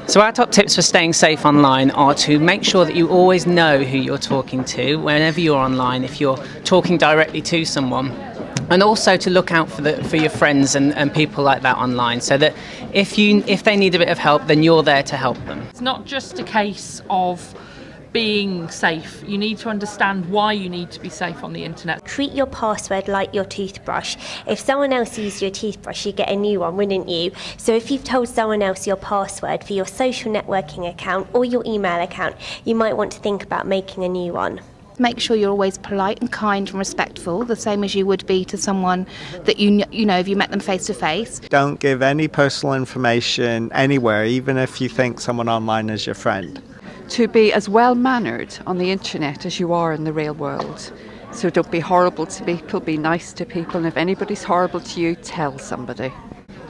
So our top tips for staying safe online are to make sure that you always know who you're talking to whenever you're online, if you're talking directly to someone. And also to look out for your friends and people like that online, so that if they need a bit of help, then you're there to help them. It's not just a case of being safe. You need to understand why you need to be safe on the internet. Treat your password like your toothbrush. If someone else used your toothbrush, you'd get a new one, wouldn't you? So if you've told someone else your password for your social networking account or your email account, you might want to think about making a new one. Make sure you're always polite and kind and respectful, the same as you would be to someone that you know if you met them face to face. Don't give any personal information anywhere, even if you think someone online is your friend. To be as well mannered on the internet as you are in the real world. So don't be horrible to people, be nice to people, and if anybody's horrible to you, tell somebody.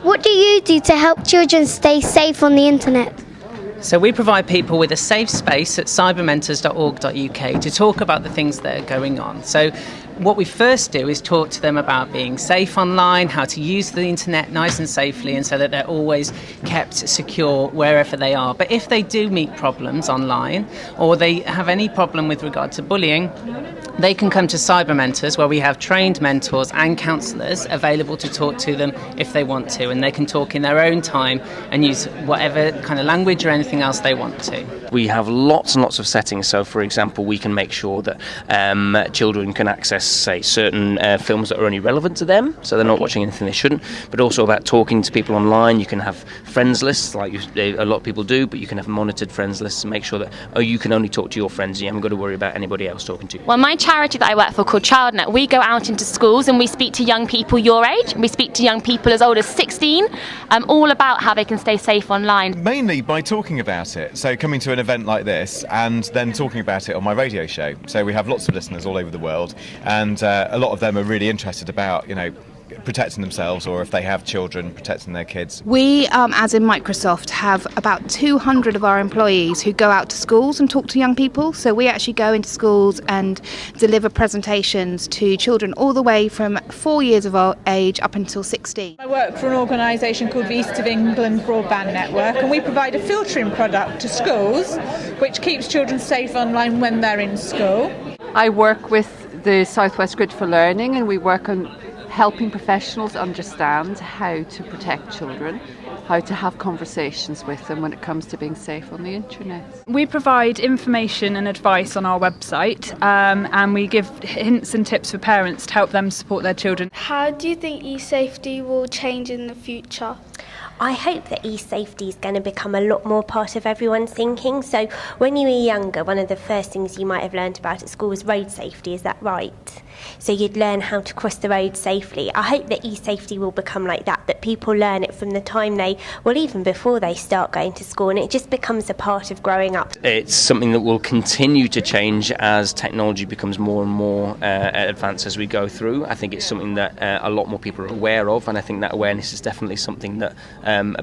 What do you do to help children stay safe on the internet? So we provide people with a safe space at cybermentors.org.uk to talk about the things that are going on. So what we first do is talk to them about being safe online, how to use the internet nice and safely, and so that they're always kept secure wherever they are. But if they do meet problems online, or they have any problem with regard to bullying, they can come to Cyber Mentors, where we have trained mentors and counsellors available to talk to them if they want to, and they can talk in their own time and use whatever kind of language or anything else they want to. We have lots and lots of settings. So, for example, we can make sure that children can access, say, certain films that are only relevant to them, so they're not watching anything they shouldn't, but also about talking to people online. You can have friends lists, like a lot of people do, but you can have monitored friends lists and make sure that, you can only talk to your friends. You haven't got to worry about anybody else talking to you. Well, my charity that I work for, called Childnet, we go out into schools and we speak to young people your age, and we speak to young people as old as 16, all about how they can stay safe online. Mainly by talking about it, so coming to an event like this and then talking about it on my radio show. So we have lots of listeners all over the world, and a lot of them are really interested about, protecting themselves, or if they have children, protecting their kids. We, as in Microsoft, have about 200 of our employees who go out to schools and talk to young people. So we actually go into schools and deliver presentations to children all the way from 4 years of age up until 16. I work for an organisation called the East of England Broadband Network, and we provide a filtering product to schools which keeps children safe online when they're in school. I work with the Southwest Grid for Learning, and we work on helping professionals understand how to protect children, how to have conversations with them when it comes to being safe on the internet. We provide information and advice on our website, and we give hints and tips for parents to help them support their children. How do you think e-safety will change in the future? I hope that e-safety is going to become a lot more part of everyone's thinking. So when you were younger, one of the first things you might have learned about at school was road safety, is that right? So you'd learn how to cross the road safely. I hope that e-safety will become like that people learn it from the time even before they start going to school, and it just becomes a part of growing up. It's something that will continue to change as technology becomes more and more advanced as we go through. I think it's something that a lot more people are aware of, and I think that awareness is definitely something that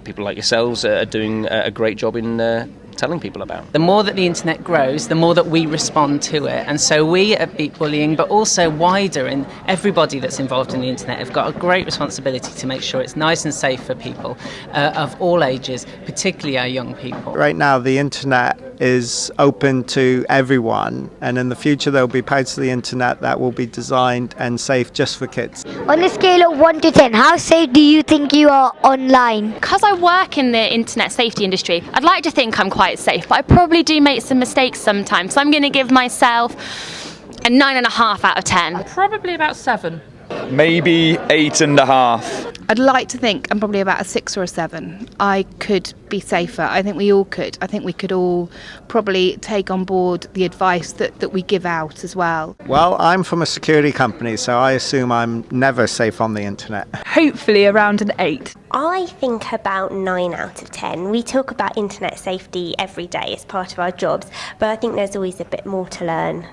people like yourselves are doing a great job in telling people about. The more that the internet grows, the more that we respond to it, and so we at Beatbullying, but also wider, and everybody that's involved in the internet, have got a great responsibility to make sure it's nice and safe for people of all ages, particularly our young people. Right now the internet is open to everyone, and in the future there will be parts of the internet that will be designed and safe just for kids. On a scale of 1 to 10, how safe do you think you are online? Because I work in the internet safety industry, I'd like to think I'm quite safe, but I probably do make some mistakes sometimes, so I'm going to give myself a 9.5 out of 10. Probably about 7. Maybe 8.5. I'd like to think I'm probably about a 6 or a 7. I could be safer. I think we all could. I think we could all probably take on board the advice that we give out as well. Well, I'm from a security company, so I assume I'm never safe on the internet. Hopefully around an 8. I think about 9 out of 10. We talk about internet safety every day as part of our jobs, but I think there's always a bit more to learn.